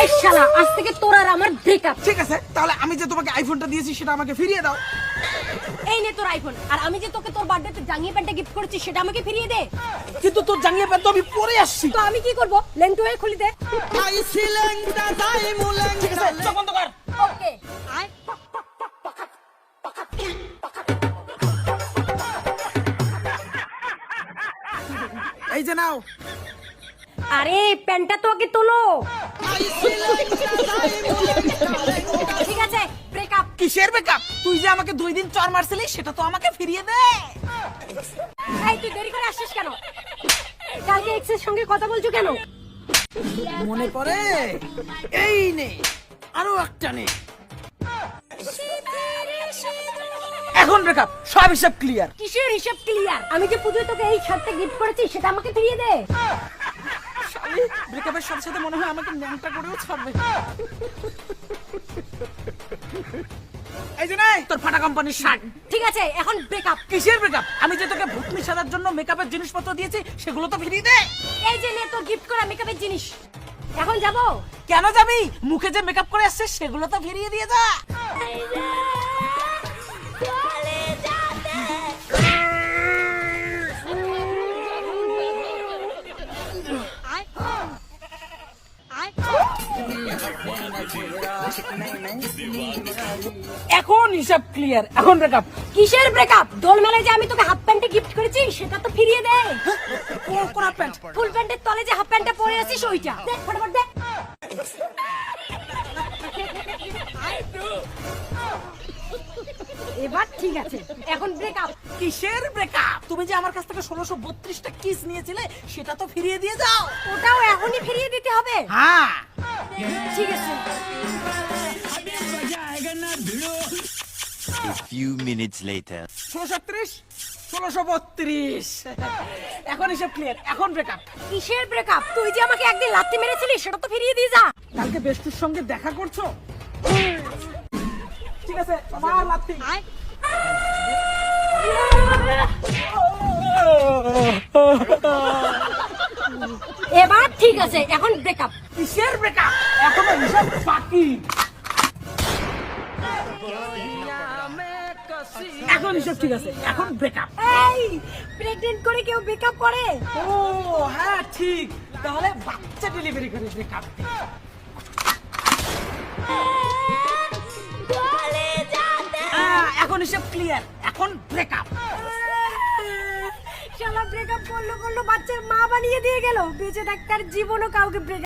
এই শালা আজ থেকে তোর আর আমার ব্রেকআপ। ঠিক আছে, তাহলে আমি যে তোমাকে আইফোনটা দিয়েছি সেটা আমাকে ফিরিয়ে দাও। এই নে তোর আইফোন, আর আমি যে তোকে তোর বার্থডেতে জাঙ্গিয়া প্যান্টটা গিফট করেছি সেটা আমাকে ফিরিয়ে দে। কিন্তু তোর জাঙ্গিয়া প্যান্ট তো আমি পরে আসছি। তো আমি কি করব? লেংটু হয়ে খুলি দে। ঠিক আছে, চোখ বন্ধ কর। ওকে। এই যে নাও। আরে প্যান্টটা তো আগে তোলো। ঠিক আছে, ব্রেকআপ। কিসের ব্রেকআপ? তুই যে আমাকে 2 দিন চর মারছিলি সেটা তো আমাকে ফিরিয়ে দে। এই তুই দেরি করে আসছিস কেন? কালকে এক্সের সঙ্গে কথা বলছো কেন? মনে পড়ে? এই নে, আরো একটা নে। এখন ব্রেকআপ, সব হিসাব ক্লিয়ার। কিসের হিসাব ক্লিয়ার? আমি যে পুজোয় তোকে এই শার্টটা গিফট করেছি সেটা আমাকে ফিরিয়ে দে। শালি, ব্রেকআপের সাথে সাথে মনে হয় আমাকে ন্যাংটা করেও ছাড়বে। এই যে নাই তোর ফাটা কোম্পানির শার্ট। ঠিক আছে, এখন ব্রেকআপ। কিসের ব্রেকআপ? আমি যে তোকে ভূতনি সাজার জন্য মেকআপের জিনিসপত্র দিয়েছি সেগুলো তো ফিরিয়ে দে। এই যে নে তোর গিফট করা মেকআপের জিনিস। এখন যাবো? কেন যাবি? মুখে যে মেকআপ করে আসছিস সেগুলো তো ফিরিয়ে দিয়ে যা। এখন হিসাব ক্লিয়ার, এখন ব্রেকআপ। কিসের ব্রেকআপ? দোল মেলায় যে আমি তোকে হাফ প্যান্টে গিফট করেছি সেটা তো ফিরিয়ে দে। কোন প্যান্ট? ফুল প্যান্টের তলে যে হাফ প্যান্টটা পরে আছিস ওইটা দে, ফটাফট দে। এবার ঠিক আছে, এখন ব্রেকআপ। কিসের ব্রেকআপ? তুমি যে আমার কাছ থেকে 1632টা কিস নিয়েছিলে সেটা তো ফিরিয়ে দিয়ে যাও। ওটাও এখনই ফিরিয়ে দিতে হবে? হ্যাঁ। ঠিক আছে। A few minutes later. 1632, 1632। এখন হিসাব ক্লিয়ার, এখন ব্রেকআপ। কিসের ব্রেকআপ? তুই যে আমাকে একদিন লাথি মেরেছিলি সেটা তো ফিরিয়ে দিয়ে যা। কালকে বেস্টুর সঙ্গে দেখা করছো? ঠিক আছে, মার লাথি। এবার ঠিক আছে, এখন ব্রেকআপ। কিসের ব্রেকআপ? এখনো হিসাব বাকি। এখন হিসাব ঠিক আছে, এখন ব্রেকআপ। এই প্রেগন্যান্ট করে কেউ ব্রেকআপ করে? ও হ্যাঁ ঠিক, তাহলে বাচ্চা ডেলিভারি করে ব্রেকআপ। এখন হিসাব ক্লিয়ার, এখন ব্রেকআপ। শালা ব্রেকআপ করলো বাচ্চার মা বানিয়ে দিয়ে গেল। বেঁচে থাকার জীবনও কাউকে ব্রেকআপ